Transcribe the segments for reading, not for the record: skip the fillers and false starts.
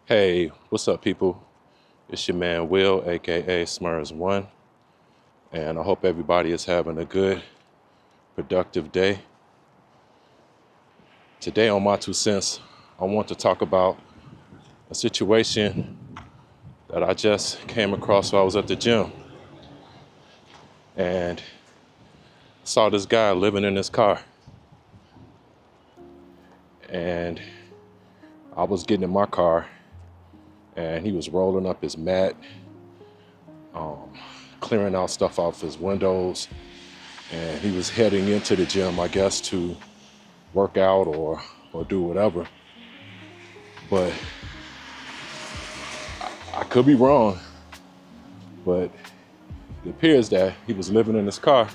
Hey, what's up, people? It's your man Will, aka Smurs1, and I hope everybody is having a good, productive day. Today on My Two Cents, I want to talk about a situation that I just came across while I was at the gym, and saw this guy living in his car, and I was getting in my car, and he was rolling up his mat, clearing out stuff off his windows, and he was heading into the gym, I guess, to work out or do whatever. But I could be wrong, but it appears that he was living in his car.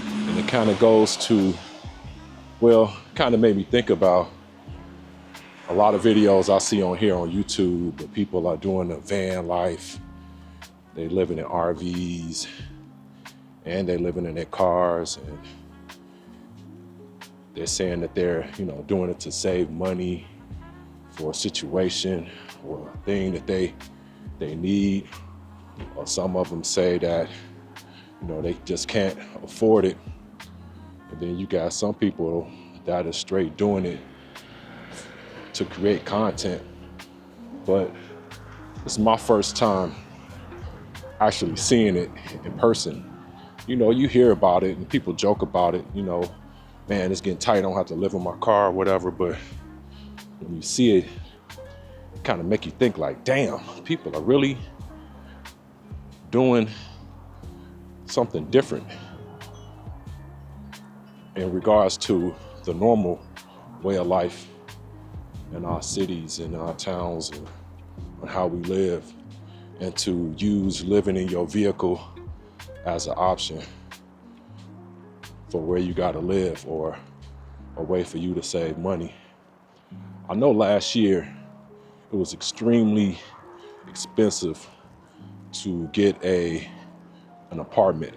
And it kind of goes to, kind of made me think about a lot of videos I see on here on YouTube that people are doing the van life. They living in RVs and they living in their cars, and they're saying that they're, doing it to save money for a situation or a thing that they need. Or some of them say that, they just can't afford it. And then you got some people that are straight doing it to create content. But it's my first time actually seeing it in person. You hear about it and people joke about it, man, it's getting tight, I don't have to live in my car or whatever. But when you see it, it kind of make you think like, damn, people are really doing something different in regards to the normal way of life in our cities, in our towns, and how we live, and to use living in your vehicle as an option for where you gotta live or a way for you to save money. I know last year it was extremely expensive to get an apartment.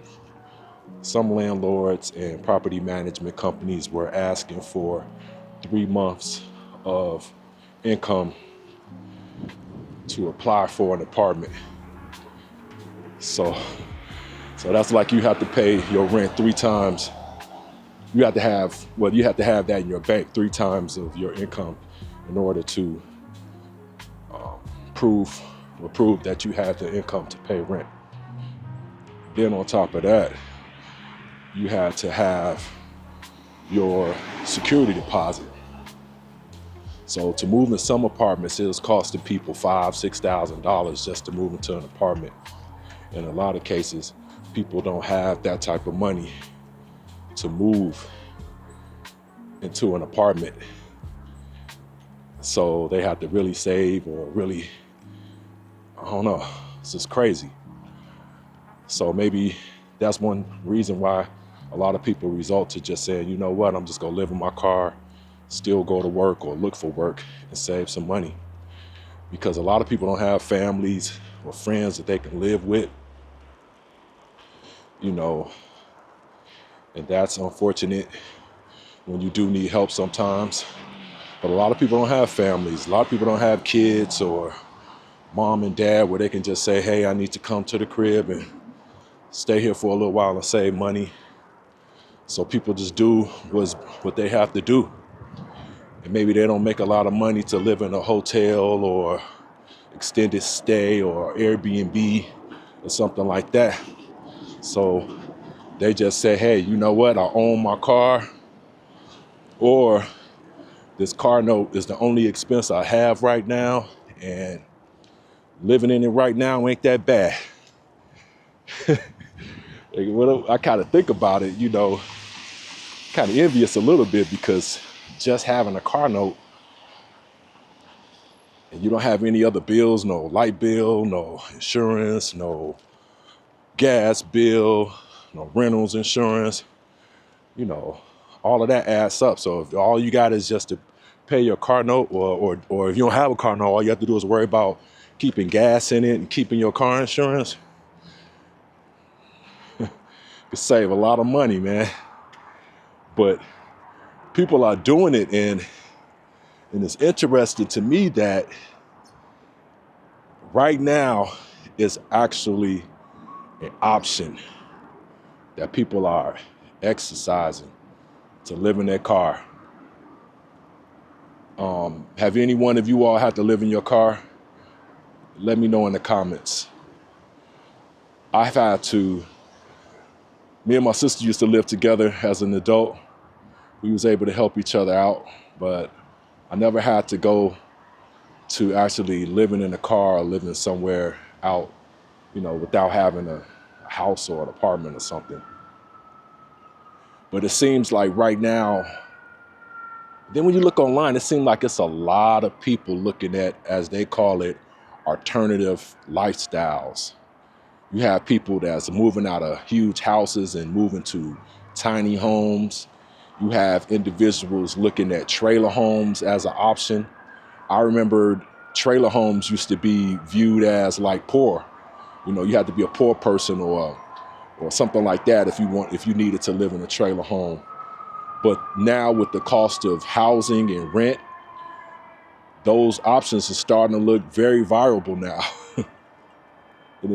Some landlords and property management companies were asking for 3 months of income to apply for an apartment. So that's like you have to pay your rent 3 times. You have to have that in your bank 3 times of your income in order to prove that you have the income to pay rent. Then on top of that, you had to have your security deposit. So to move in some apartments, it was costing people $5,000-$6,000 just to move into an apartment. In a lot of cases, people don't have that type of money to move into an apartment. So they have to really save or really, I don't know, it's just crazy. So maybe that's one reason why a lot of people resort to just saying, you know what, I'm just gonna live in my car, still go to work or look for work and save some money. Because a lot of people don't have families or friends that they can live with, and that's unfortunate when you do need help sometimes. But a lot of people don't have families. A lot of people don't have kids or mom and dad where they can just say, hey, I need to come to the crib and stay here for a little while and save money. So people just do what they have to do. And maybe they don't make a lot of money to live in a hotel or extended stay or Airbnb or something like that. So they just say, hey, you know what? I own my car, or this car note is the only expense I have right now, and living in it right now ain't that bad. I kind of think about it, kind of envious a little bit, because just having a car note and you don't have any other bills, no light bill, no insurance, no gas bill, no rentals insurance, all of that adds up. So if all you got is just to pay your car note, or if you don't have a car note, all you have to do is worry about keeping gas in it and keeping your car insurance, you save a lot of money, man. But people are doing it, and it's interesting to me that right now is actually an option that people are exercising to live in their car. Have any one of you all had to live in your car? Let me know in the comments. I've had to. Me and my sister used to live together as an adult. We was able to help each other out, but I never had to go to actually living in a car or living somewhere out, without having a house or an apartment or something. But it seems like right now, then when you look online, it seems like it's a lot of people looking at, as they call it, alternative lifestyles. You have people that's moving out of huge houses and moving to tiny homes. You have individuals looking at trailer homes as an option. I remember trailer homes used to be viewed as like poor. You had to be a poor person or something like that if you needed to live in a trailer home. But now with the cost of housing and rent, those options are starting to look very viable now. And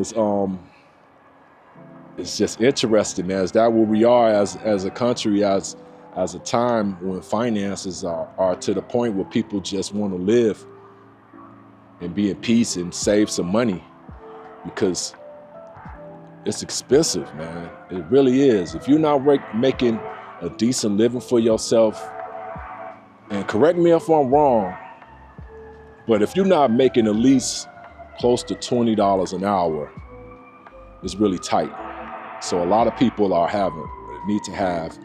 it's just interesting, man. Is that where we are as a country, as a time when finances are to the point where people just want to live and be in peace and save some money, because it's expensive, man. It really is. If you're not making a decent living for yourself, and correct me if I'm wrong, but if you're not making at least close to $20 an hour, it's really tight. So a lot of people need to have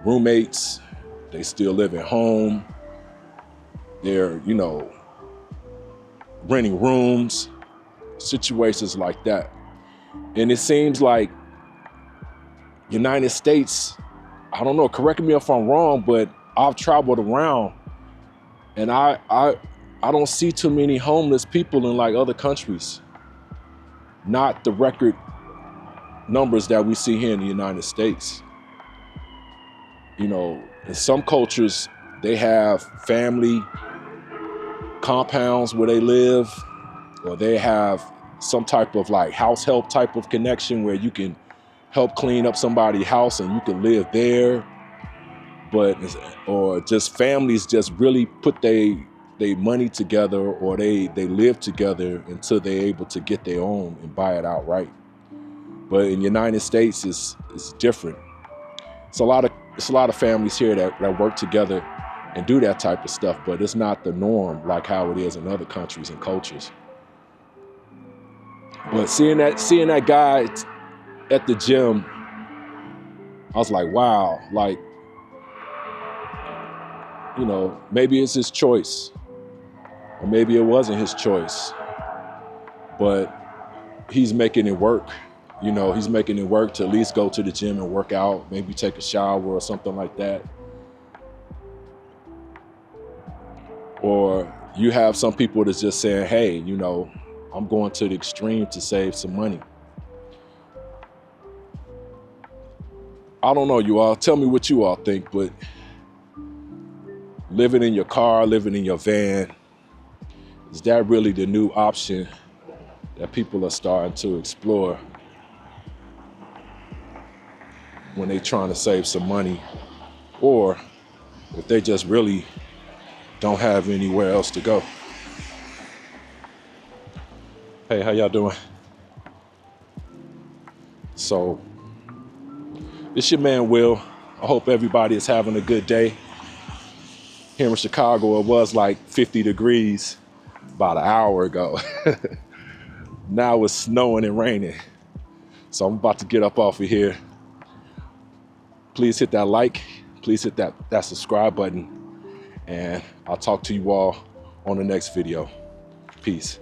roommates. They still live at home. They're, renting rooms, situations like that. And it seems like United States, I don't know, correct me if I'm wrong, but I've traveled around and I don't see too many homeless people in like other countries. Not the record numbers that we see here in the United States. In some cultures, they have family compounds where they live, or they have some type of like house help type of connection where you can help clean up somebody's house and you can live there. Or just families just really put their money together, or they live together until they're able to get their own and buy it outright. But in the United States, it's different. It's a lot of families here that work together and do that type of stuff, but it's not the norm like how it is in other countries and cultures. But seeing that guy at the gym, I was like, wow, like, maybe it's his choice, or maybe it wasn't his choice, but he's making it work. He's making it work to at least go to the gym and work out, maybe take a shower or something like that. Or you have some people that's just saying, hey, I'm going to the extreme to save some money. I don't know, you all. Tell me what you all think, but living in your car, living in your van, is that really the new option that people are starting to explore when they're trying to save some money, or if they just really don't have anywhere else to go? Hey, how y'all doing? So, it's your man, Will. I hope everybody is having a good day. Here in Chicago, it was like 50 degrees about an hour ago. Now it's snowing and raining. So I'm about to get up off of here. Please hit that like, please hit that subscribe button, and I'll talk to you all on the next video. Peace.